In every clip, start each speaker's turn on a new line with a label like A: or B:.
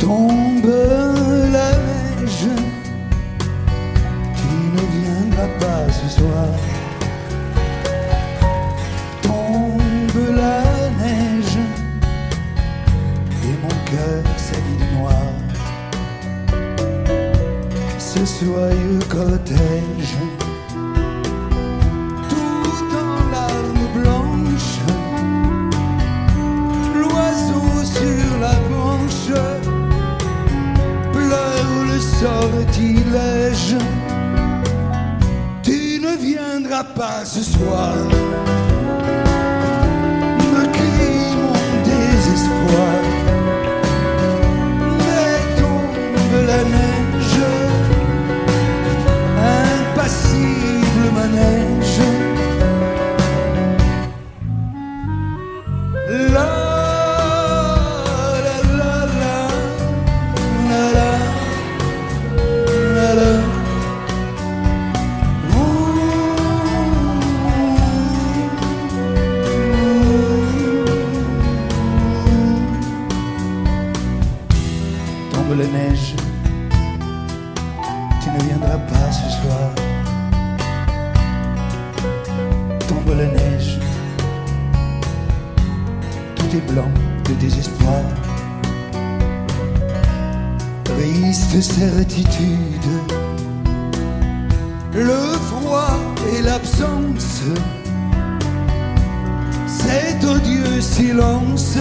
A: tombe la neige, tu ne viendras pas ce soir. Tombe la neige et mon cœur s'habille de noir. Ce soyeux cortège, tout en larmes blanches, l'oiseau sur la branche pleure le sortilège. Tu ne viendras pas ce soir, me crie mon désespoir. Mais tombe la neige, impassible manège. La la la la la la la la. Tombe la neige, tu ne viendras pas ce soir. Tombe la neige, tout est blanc de désespoir. Triste certitude, le froid et l'absence, cet odieux silence,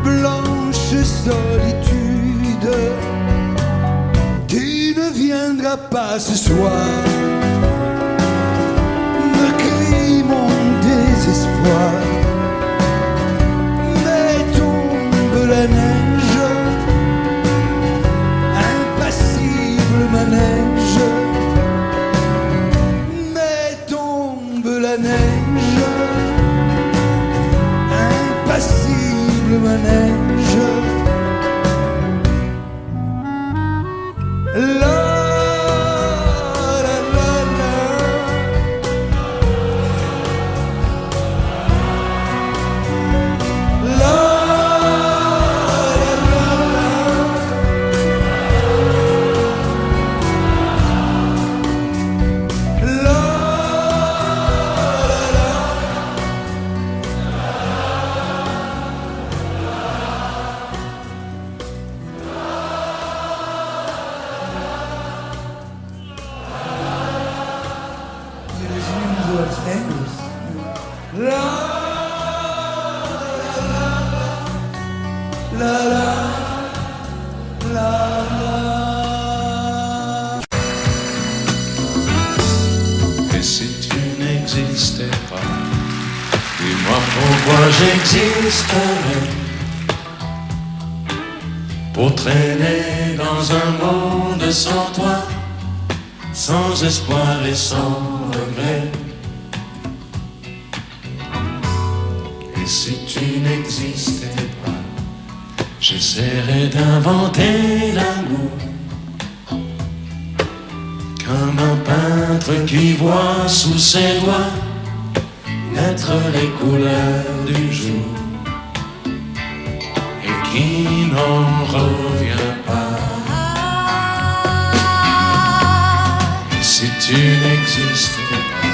A: blanche solitude. Tu ne viendras pas ce soir, me crie mon désespoir. Mais tombe la neige, impassible manège. Mais tombe la neige, impassible manège. La la la la. La la la la. La la la. La la la la.
B: Et si tu n'existais pas, dis-moi pourquoi j'existerais. Pour traîner dans un monde sans toi, sans espoir et sans regret. Et si tu n'existais pas, j'essaierais d'inventer l'amour, comme un peintre qui voit sous ses doigts naître les couleurs du jour et qui n'en revient pas. Et si tu n'existais pas,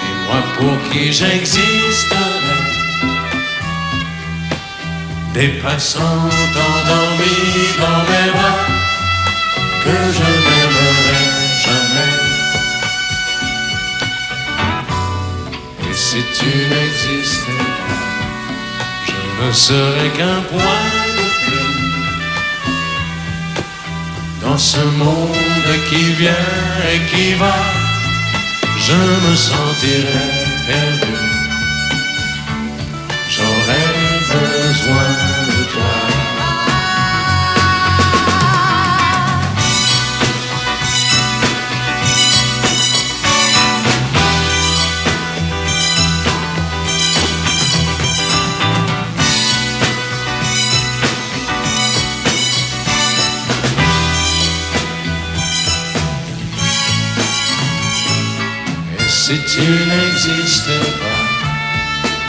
B: dis-moi pour qui j'existerais. Des passants endormis dans mes bras que je n'aimerai jamais. Et si tu n'existais pas, je ne serais qu'un point de plus dans ce monde qui vient et qui va. Je me sentirais perdu. J'aurais besoin de toi. Et si tu n'existais pas,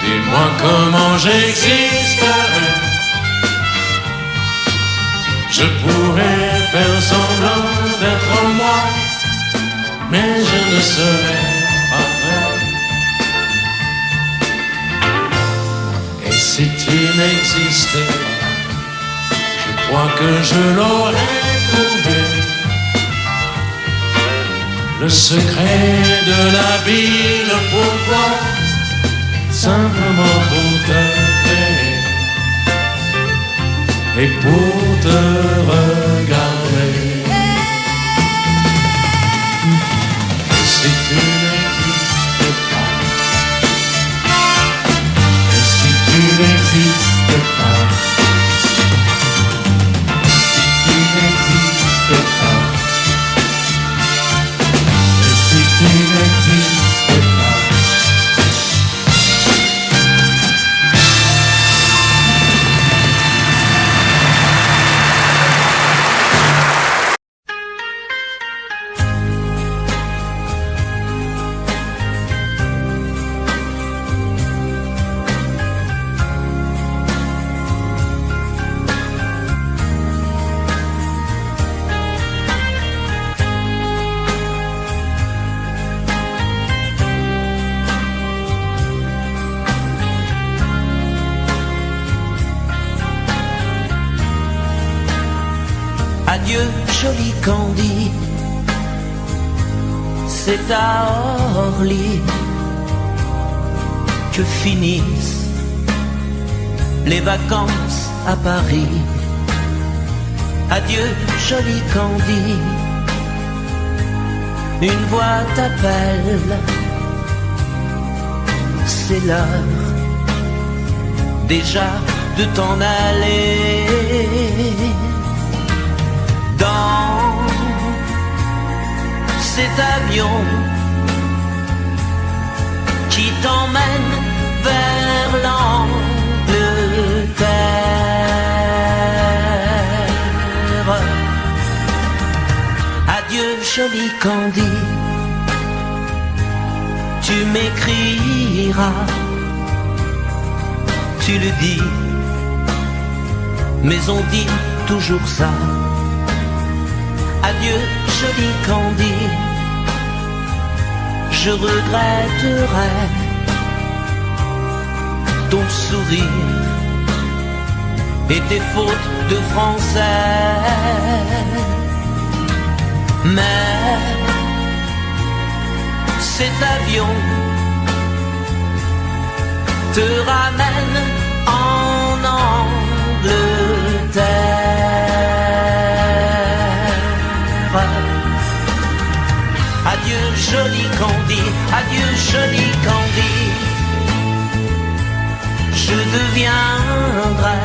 B: dis-moi comment j'existerais. Je pourrais faire semblant d'être moi, mais je ne serais pas vrai. Et si tu n'existais pas, je crois que je l'aurais trouvé. Le secret de la vie, le pourquoi, simplement pour te créer et pour te regarder. Et si tu n'existes pas, et si tu n'existes pas, si tu n'existes pas, et si tu n'existes pas.
C: Adieu, joli Candy, c'est à Orly que finissent les vacances à Paris. Adieu, joli Candy, une voix t'appelle, c'est l'heure déjà de t'en aller. Dans cet avion qui t'emmène vers l'Angleterre. Adieu, joli Candy, tu m'écriras, tu le dis, mais on dit toujours ça. Adieu, joli Candy, je regretterai ton sourire et tes fautes de français. Mais cet avion te ramène en Angleterre. Adieu, joli Candy, adieu, joli Candy, je deviendrai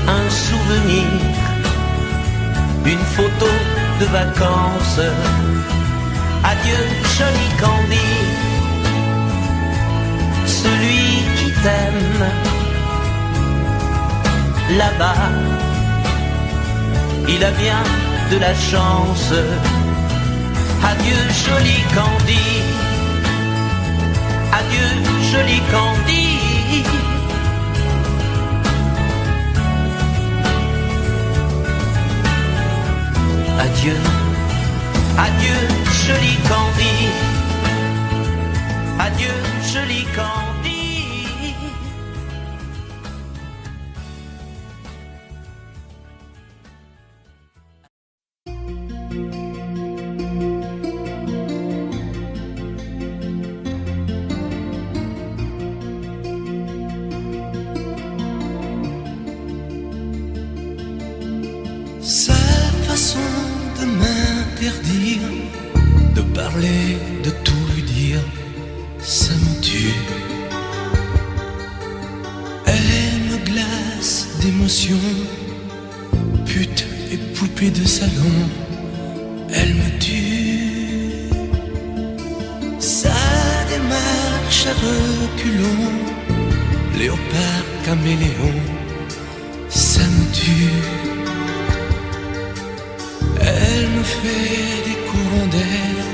C: un souvenir, une photo de vacances. Adieu, joli Candy, celui qui t'aime là-bas, il a bien de la chance. Adieu, joli Candy, adieu, joli Candy. Adieu, adieu, joli Candy, adieu, joli Candy.
A: Sa façon de m'interdire de parler, de tout lui dire, ça me tue. Elle me glace d'émotion, pute et poupée de salon, elle me tue. Sa démarche à reculons, léopard caméléon, ça me tue. Elle me fait des courants d'air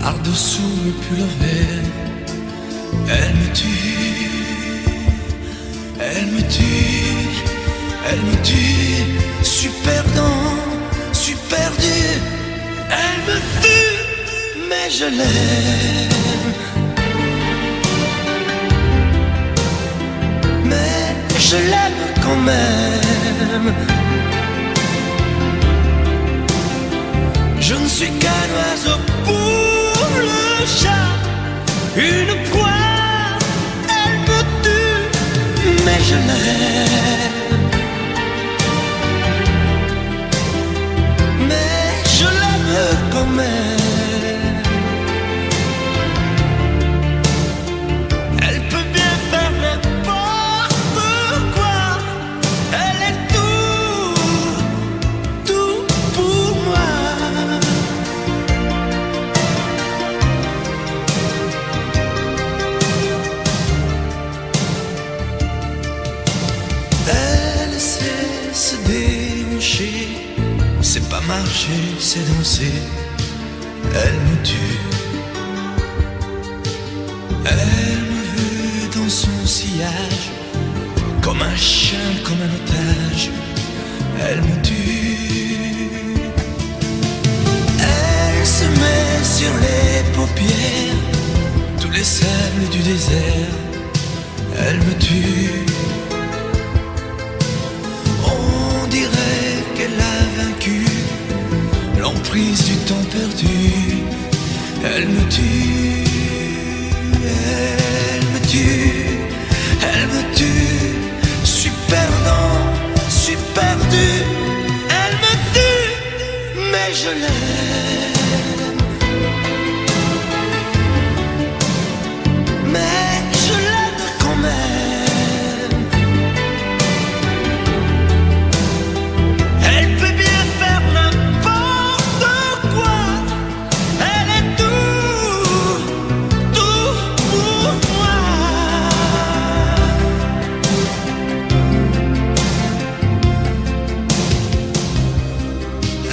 A: par-dessous le pull vert. Elle me tue, elle me tue, Elle me tue, suis perdant, suis perdu. Elle me tue, mais je l'aime. Mais je l'aime quand même. Je ne suis qu'un oiseau pour le chat, une proie, elle me tue, mais je l'aime. Mais je l'aime quand même. Elle peut bien faire n'importe quoi, elle est tout pour moi. Elle sait se déhancher, c'est pas marcher, c'est danser. Elle me tue. Elle me veut dans son sillage, comme un chien, comme un otage. Elle me tue. Elle se met sur les paupières tous les sables du désert. Elle me tue. On dirait qu'elle a vaincu l'emprise du temps perdu. Elle me tue, elle me tue, elle me tue. Suis perdant, suis perdu. Elle me tue, mais je l'aime. Mais je l'aime quand même. Elle peut bien faire n'importe quoi. Elle est tout pour moi.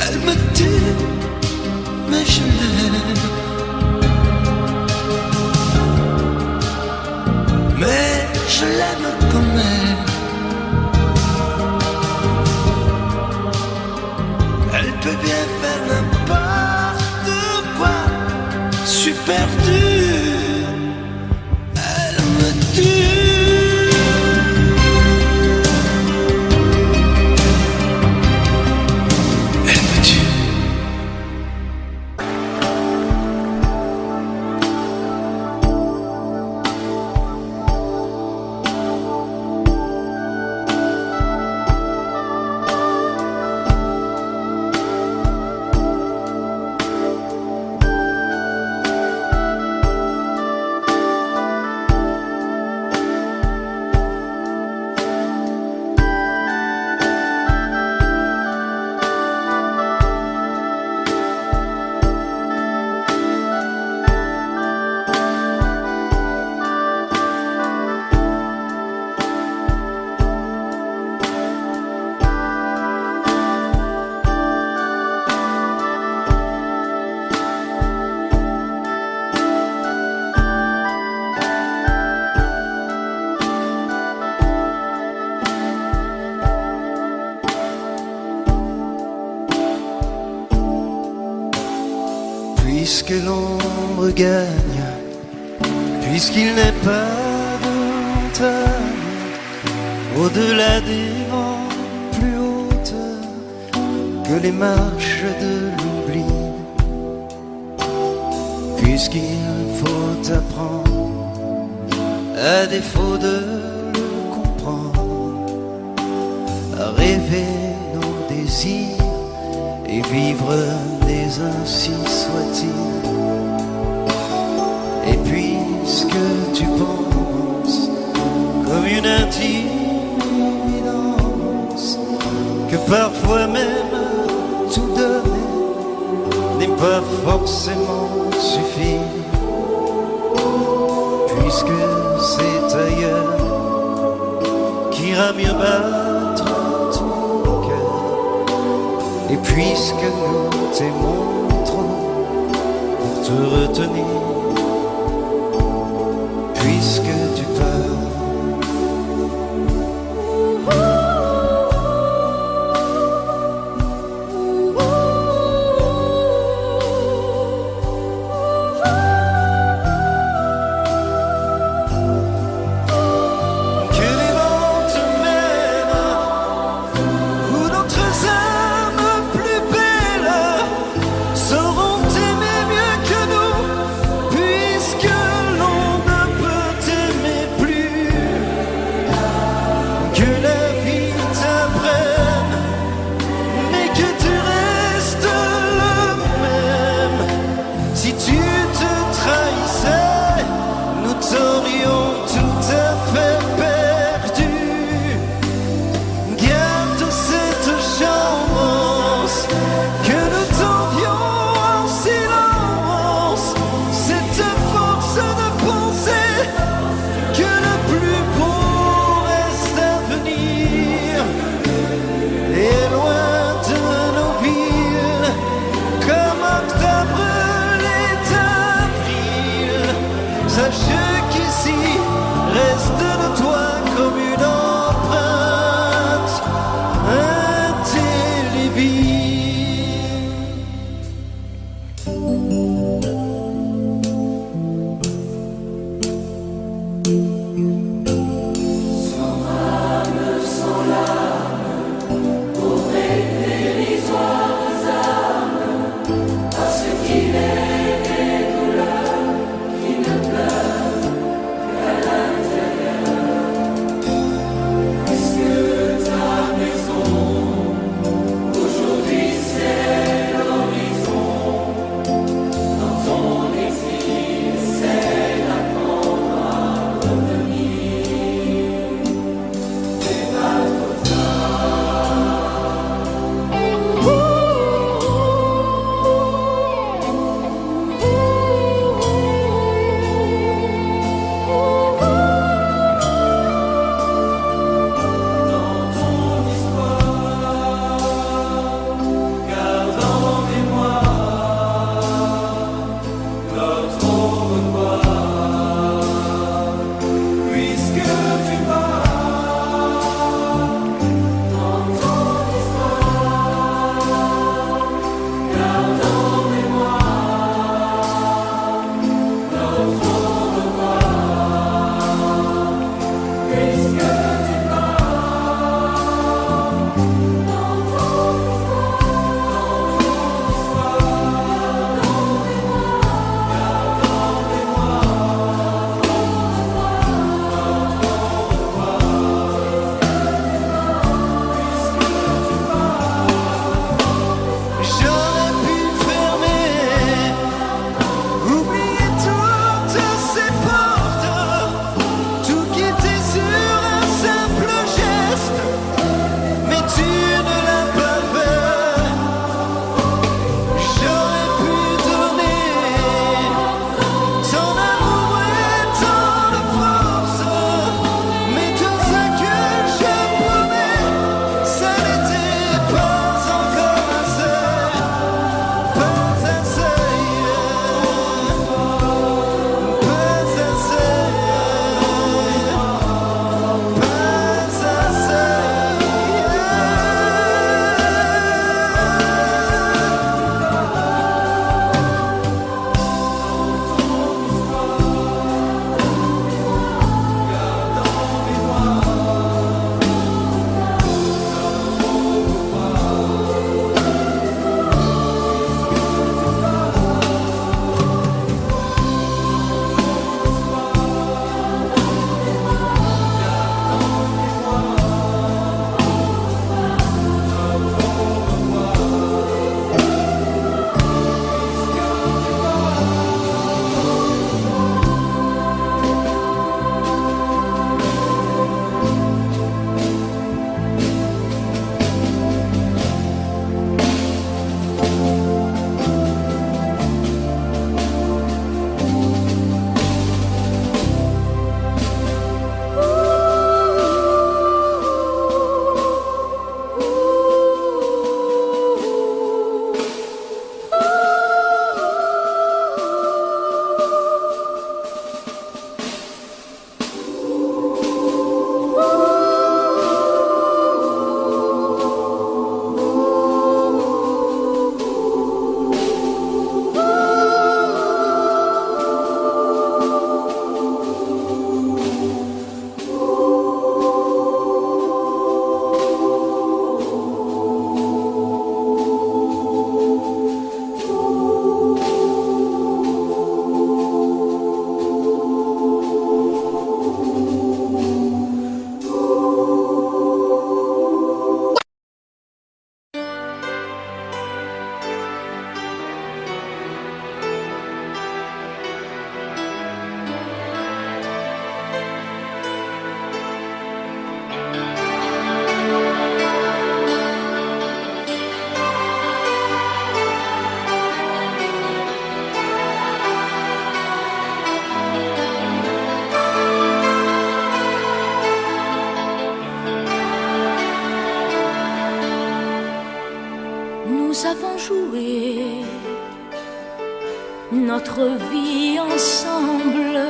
A: Elle me tue, mais je l'aime. Mais je l'aime quand même. Elle peut bien faire n'importe quoi. Suis perdu. Elle me tue. Elle me tue.
D: Puisque l'ombre gagne, puisqu'il n'est pas de montagne au-delà des vents plus hautes que les marches de l'oubli, puisqu'il faut apprendre, à défaut de le comprendre, à rêver nos désirs et vivre des ainsi soit-il. Et puisque tu penses comme une intime évidence que parfois même tout donner n'est pas forcément suffire, puisque c'est ailleurs qu'ira mieux battre ton cœur, et puisque nous t'aimons trop pour te retenir, puisque tu pars,
E: avons joué notre vie ensemble.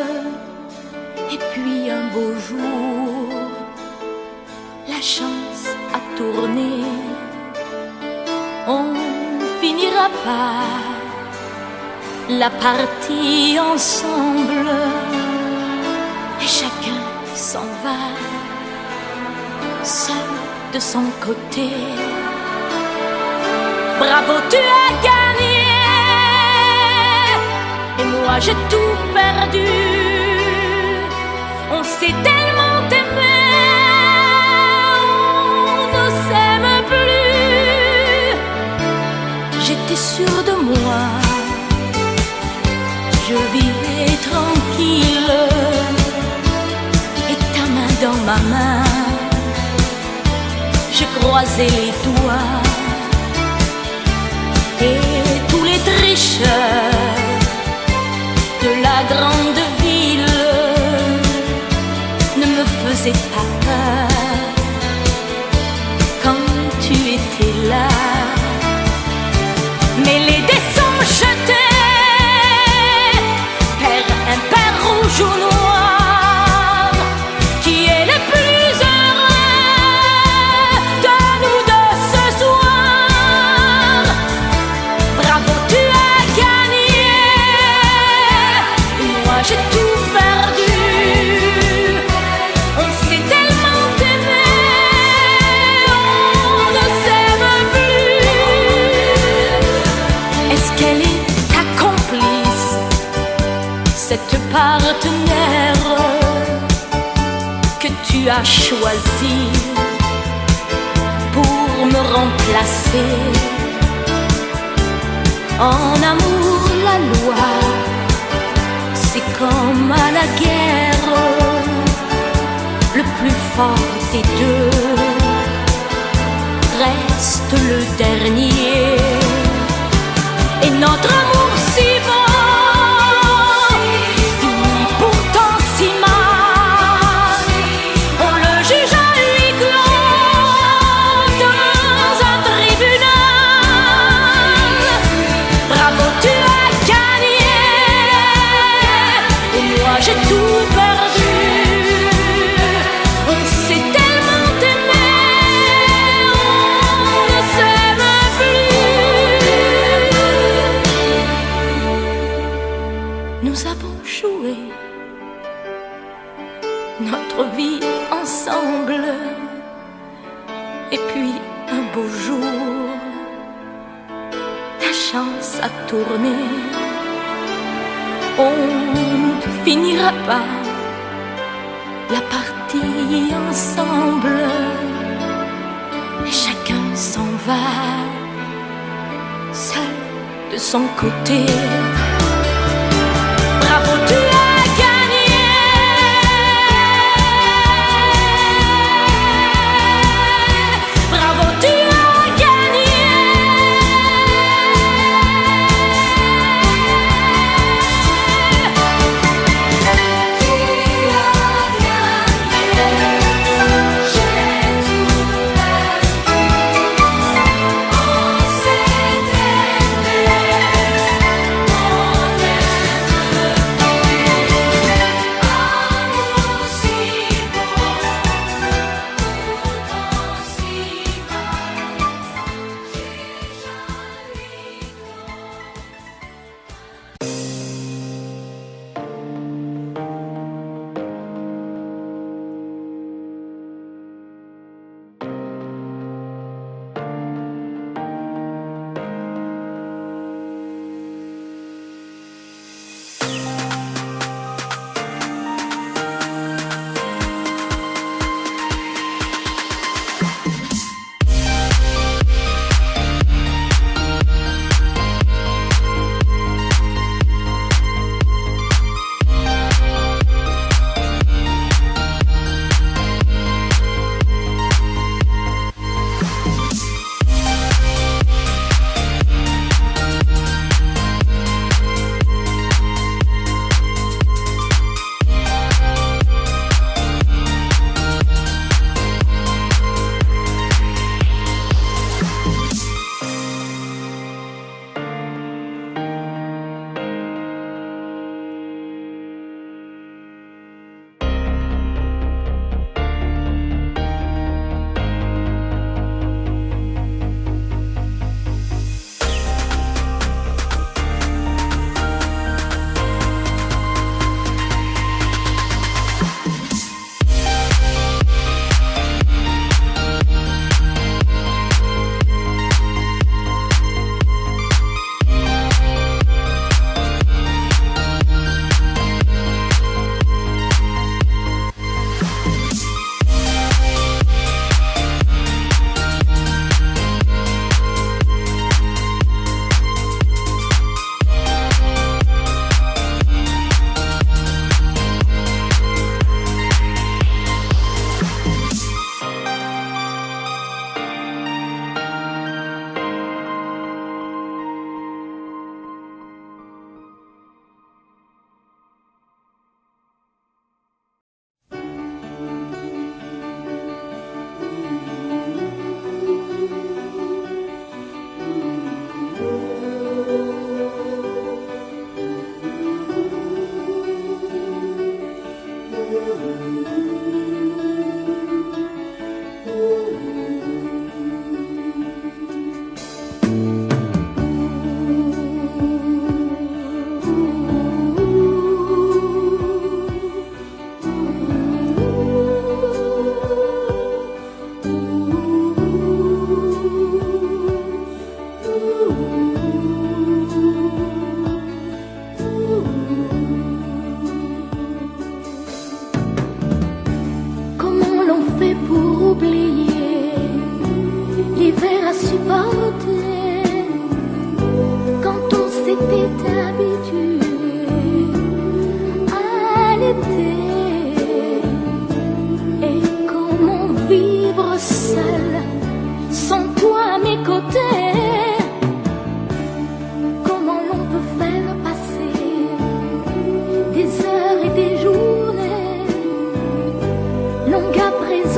E: Et puis un beau jour, la chance a tourné. On finira par la partie ensemble. Et chacun s'en va, seul de son côté. Bravo, tu as gagné. Et moi j'ai tout perdu. On s'est tellement aimé, on ne s'aime plus. J'étais sûre de moi, je vivais tranquille. Et ta main dans ma main, je croisais les doigts. Et tous les tricheurs de la grande ville ne me faisaient pas peur quand tu étais là. Mais les dés sont jetés, père impair, rouge ou noir. Qui est le plus heureux de nous deux ce soir? Bravo, tu as gagné. Et moi j'ai tout perdu. On s'est tellement aimé, on ne s'aime plus. Est-ce qu'elle est ta complice, cette partenaire que tu as choisi pour me remplacer? En amour, la loi, c'est comme à la guerre. Le plus fort des deux reste le dernier. Et notre amour si beau finit pourtant si mal. On le juge à huis clos dans un tribunal. Bravo, tu as gagné. Et moi j'ai tout perdu. On s'est tellement aimé, on ne s'aime plus. Nous avons joué notre vie ensemble. Et puis un beau jour, la chance a tourné. On ne finira pas la partie ensemble. Et chacun s'en va, seul de son côté. Bravo, tu as gagné. Bravo, tu as gagné.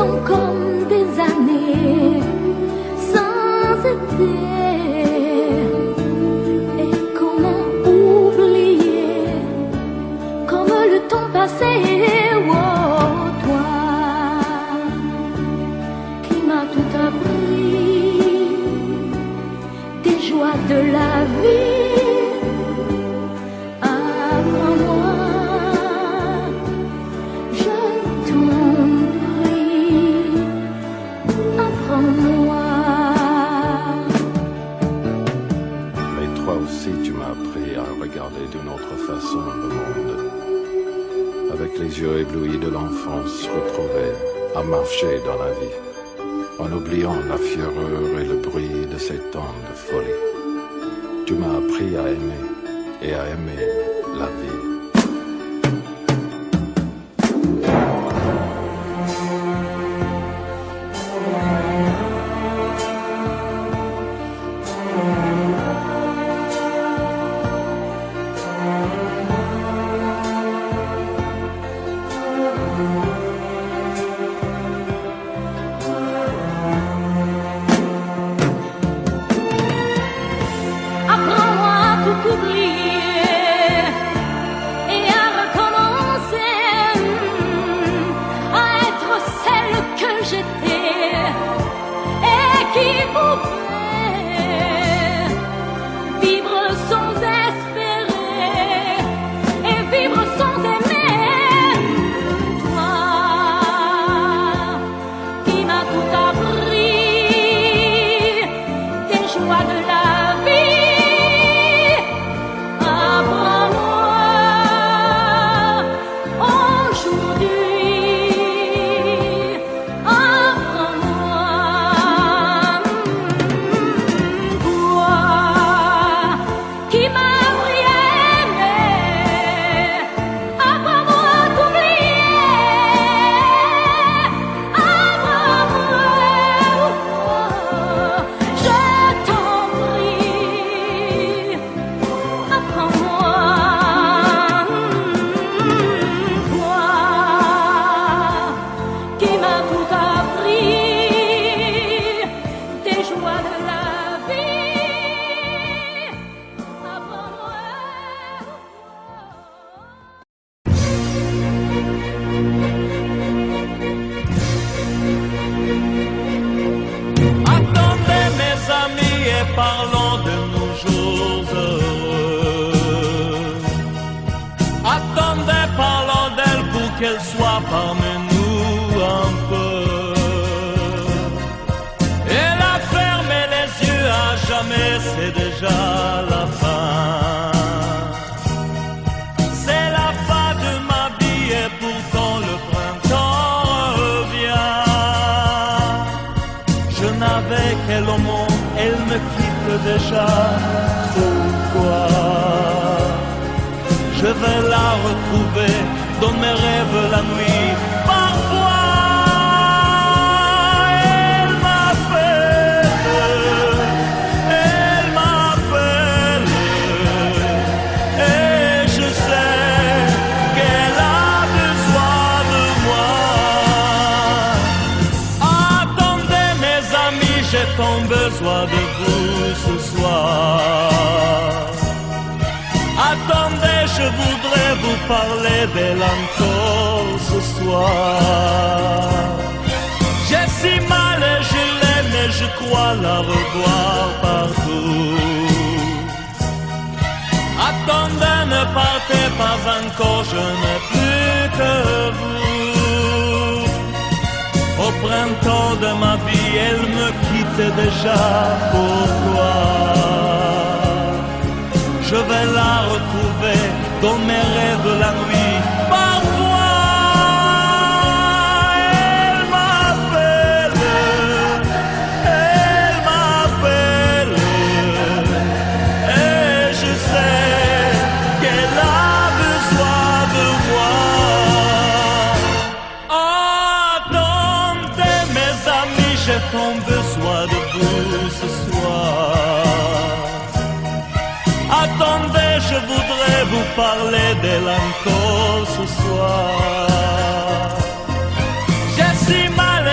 E: sont comme des années sans été. Et comment oublier comme le temps passé, oh, toi qui m'as tout appris, des joies de la vie.
F: D'une autre façon le monde, avec les yeux éblouis de l'enfance retrouvée, à marcher dans la vie, en oubliant la fureur et le bruit de ces temps de folie. Tu m'as appris à aimer et à aimer la vie.
A: Parlons de nos jours heureux. Attendez, parlons d'elle pour qu'elle soit parmi nous un peu. Elle a fermé les yeux à jamais, c'est déjà la fin. C'est la fin de ma vie et pourtant le printemps revient. Je n'avais qu'elle au monde, elle me quitte déjà. Pourquoi? Je vais la retrouver dans mes rêves la nuit. Parfois, elle m'appelle, et je sais qu'elle a besoin de moi. Attendez mes amis, j'ai tant besoin de vous ce soir. Attendez, je voudrais vous parler d'elle encore ce soir. J'ai si mal et je l'aime et je crois la revoir partout. Attendez, ne partez pas encore, je n'ai plus que vous. Au printemps de ma vie, elle me quitte déjà. Pourquoi? Je vais la retrouver dans mes rêves la nuit. Parfois, elle m'appelle, et je sais qu'elle a besoin de moi. Attendez mes amis, j'ai tant besoin de vous ce soir. Attendez, je voudrais vous parler d'elle encore ce soir. J'ai si mal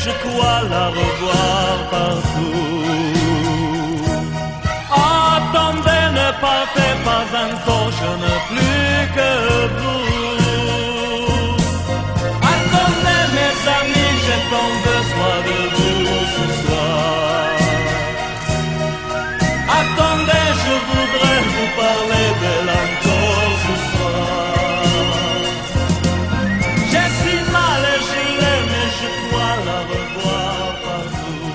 A: je crois la revoir partout. Attendez, ne partez pas encore, je n'ai plus que vous. Attendez mes amis, j'ai tant besoin de vous ce soir. Attendez, je voudrais vous parler d'elle encore ce soir. J'ai si mal et je l'aime et je crois la revoir partout.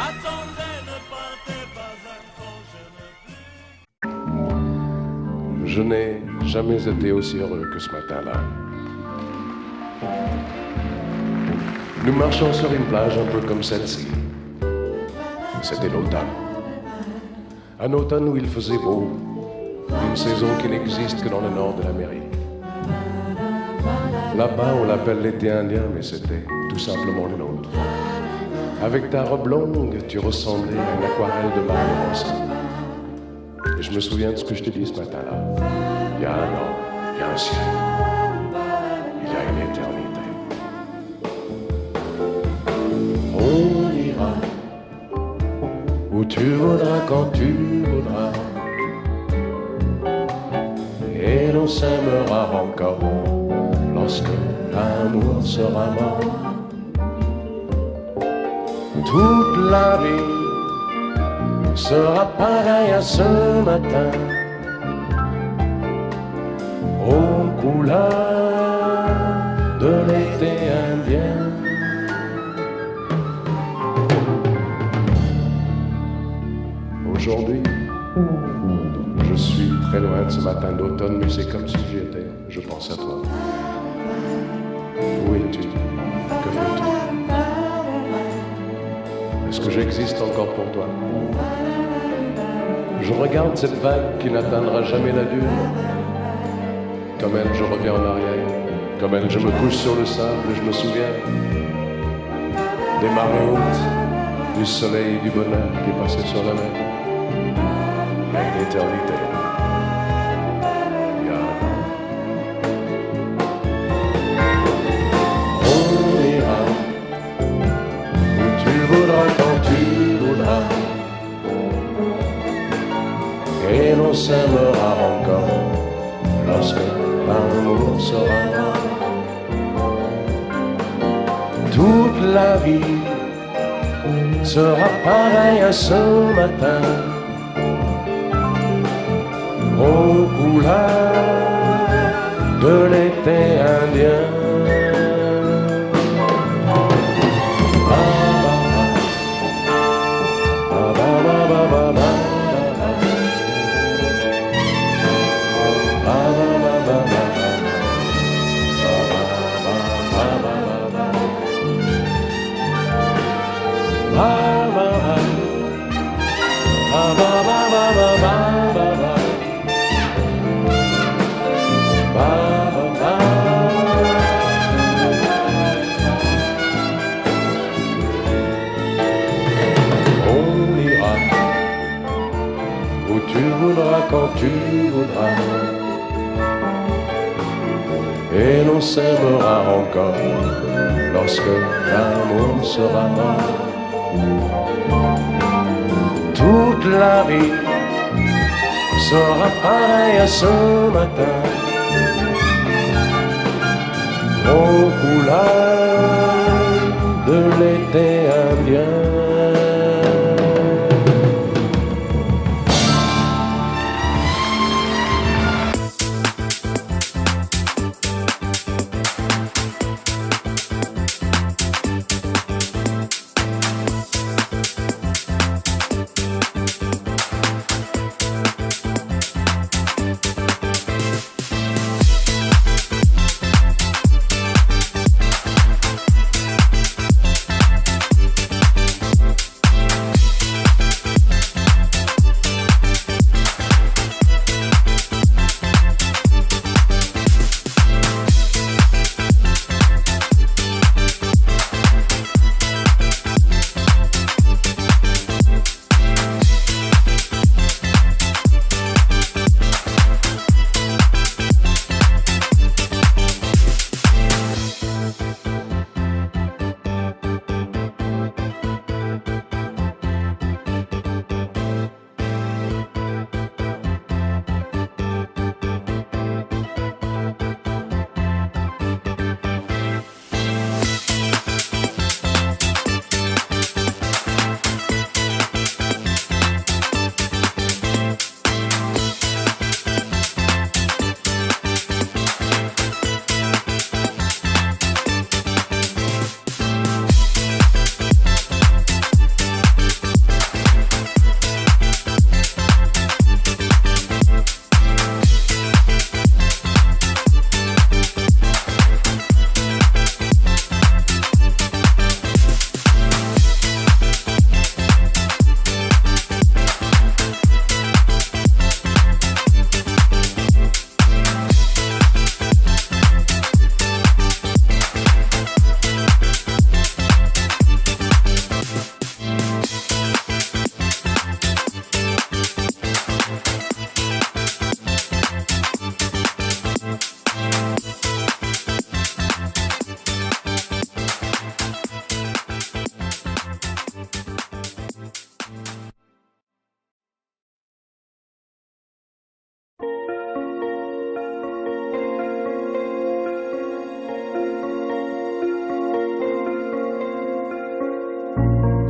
A: Attendez, ne partez pas encore, je n'ai plus.
G: Je n'ai jamais été aussi heureux que ce matin-là. Nous marchions sur une plage un peu comme celle-ci. C'était l'automne. Un automne où il faisait beau, une saison qui n'existe que dans le nord de l'Amérique. Là-bas, on l'appelle l'été indien, mais c'était tout simplement le nôtre. Avec ta robe longue, tu ressemblais à une aquarelle de Mario Rossi. Et je me souviens de ce que je t'ai dit ce matin-là. Il y a un an, il y a un siècle, il y a une éternité. On ira où tu voudras, quand tu voudras, et l'on s'aimera encore lorsque l'amour sera mort. Toute la vie sera pareille à ce matin, aux couleurs de l'été indien. Aujourd'hui, je suis très loin de ce matin d'automne, mais c'est comme si j'y étais. Je pense à toi. Où es-tu? Que fais-tu? Est-ce que j'existe encore pour toi? Je regarde cette vague qui n'atteindra jamais la dune. Comme elle, je reviens en arrière. Comme elle, je me couche sur le sable et je me souviens des marées hautes, du soleil et du bonheur qui passaient sur la mer. Il y a une éternité. Il y a un an. On ira où tu voudras, quand tu voudras, et l'on s'aimera encore lorsque l'amour sera mort. Toute la vie sera pareille à ce matin, aux couleurs de l'été indien. Quand tu voudras, et l'on s'aimera encore lorsque l'amour sera mort. Toute la vie sera pareille à ce matin, aux couleurs de l'été indien.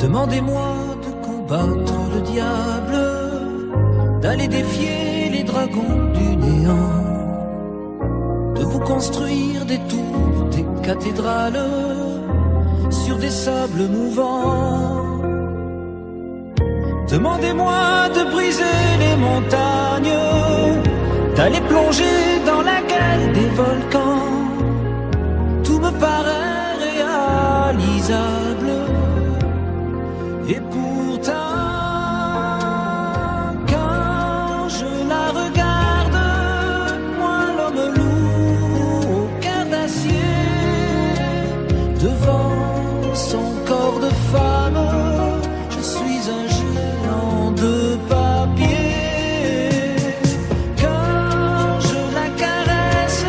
H: Demandez-moi de combattre le diable, d'aller défier les dragons du néant, de vous construire des tours, des cathédrales sur des sables mouvants. Demandez-moi de briser les montagnes, d'aller plonger dans la gueule des volcans. Tout me paraît réalisable. Et pourtant, quand je la regarde, moi l'homme lourd au cœur d'acier, devant son corps de femme, je suis un géant de papier. Quand je la caresse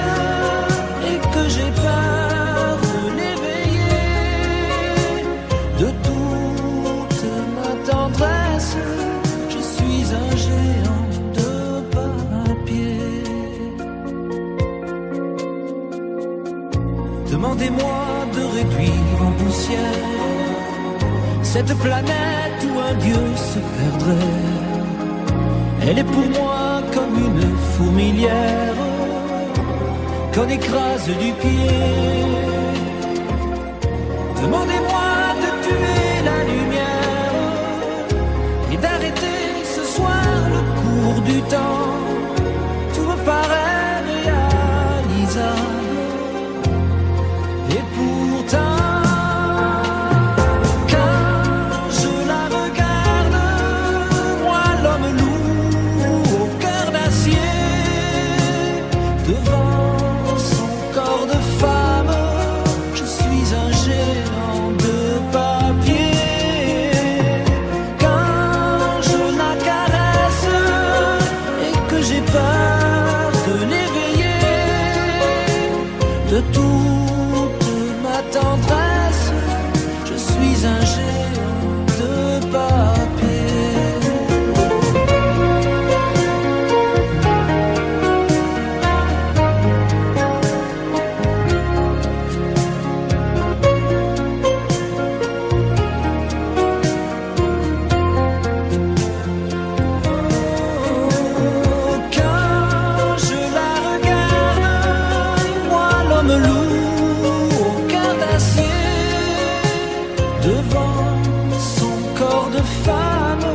H: et que j'ai peur de l'éveiller, de toute ma tendresse, je suis un géant de papier. Demandez-moi de réduire en poussière cette planète où un dieu se perdrait. Elle est pour moi comme une fourmilière qu'on écrase du pied. Demandez-moi de tuer la lumière et d'arrêter ce soir le cours du temps. Tout me paraît réalisable. Et pourtant, quand je la regarde, moi l'homme lourd au cœur d'acier, devant son corps de femme, je suis un géant de papier. Quand je la caresse et que j'ai peur de l'éveiller, de toute ma tendresse, je suis un géant de papier. Quand je la regarde, moi l'homme lourd au cœur d'acier, devant son corps de femme,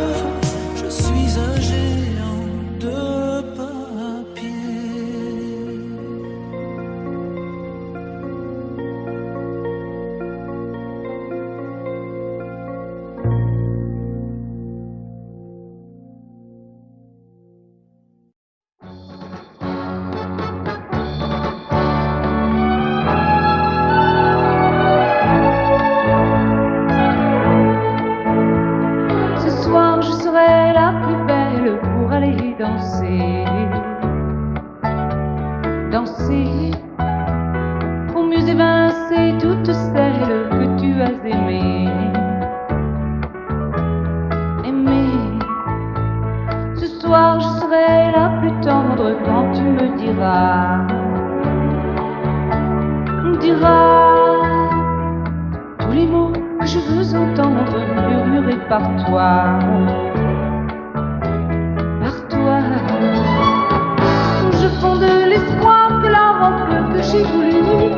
H: je suis un géant de papier.
E: Ce soir je serai la plus belle pour aller danser. Danser pour mieux évincer toutes celles que tu as aimées. Aimer. Ce soir je serai la plus tendre quand tu me diras tous les mots que je veux entendre murmurés par toi. Je fonde l'espoir que la robe que j'ai voulue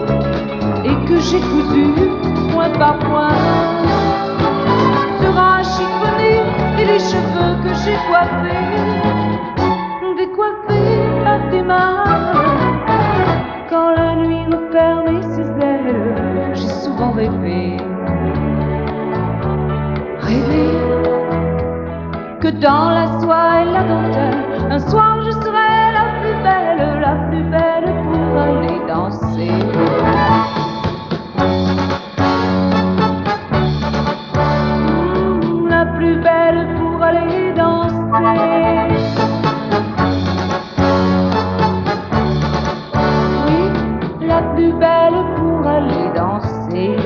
E: et que j'ai cousue point par point sera chiffonnée, et les cheveux que j'ai coiffés décoiffés par tes mains. Quand la nuit me permet ses ailes, j'ai souvent rêvé que dans la soie et la dentelle, un soir je serai la plus belle pour aller danser. La plus belle pour aller danser. Oui, la plus belle pour aller danser.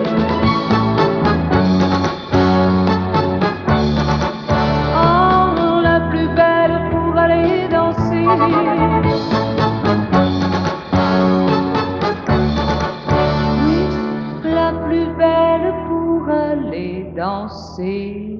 E: Oh, la plus belle pour aller danser. danser.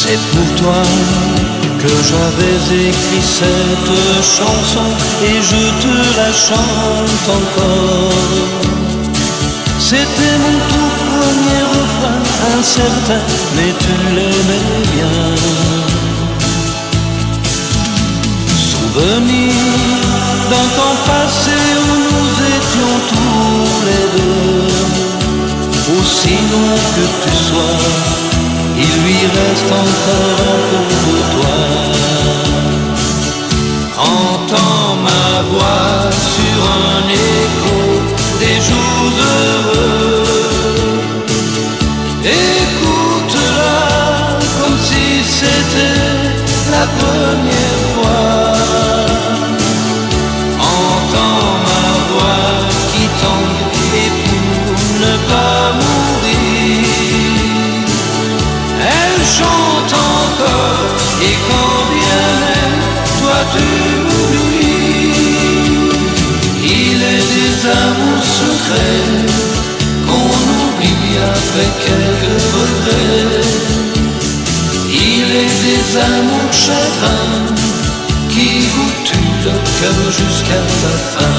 H: C'est pour toi que j'avais écrit cette chanson et je te la chante encore. C'était mon tout premier refrain, incertain, mais tu l'aimais bien. Souvenir d'un temps passé où nous étions tous les deux. Aussi loin que tu sois, il lui reste encore un peu de toi. Entends ma voix sur un écho des jours heureux. Écoute-la comme si c'était la première fois. Entends ma voix qui tangue et pour ne pas mourir, elle chante encore, et quand bien même toi tu m'oublies. Il est des amours secrets qu'on oublie après quelques regrets. Il est des amours chagrins qui vous tuent le cœur jusqu'à la fin.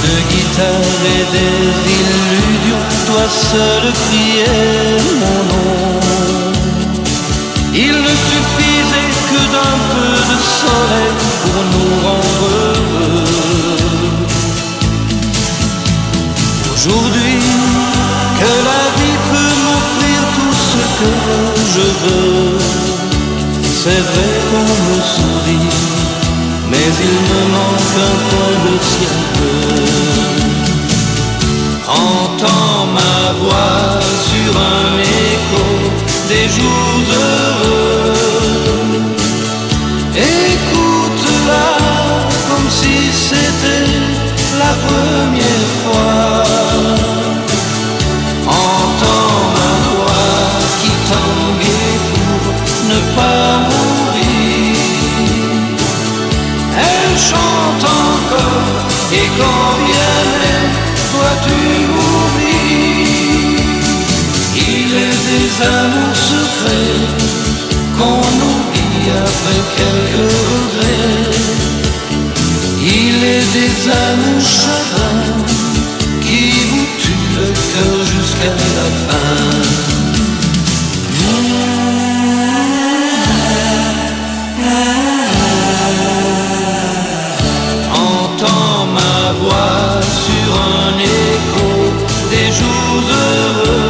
H: Une guitare et des illusions, toi seul criais mon nom. Il ne suffisait que d'un peu de soleil pour nous rendre heureux. Aujourd'hui, que la vie peut m'offrir tout ce que je veux, c'est vrai qu'on me sourit, mais il me manque un coin de ciel bleu. Entends ma voix sur un écho des jours heureux. Écoute-la comme si c'était la première fois. Entends ma voix qui tangue pour ne pas mourir. Elle chante encore, et quand bien même toi tu m'oublies. Il est des amours secrets qu'on oublie après quelques regrets. Il est des amours chagrins qui vous tuent le cœur jusqu'à la fin. Entends ma voix sur un écho des jours heureux.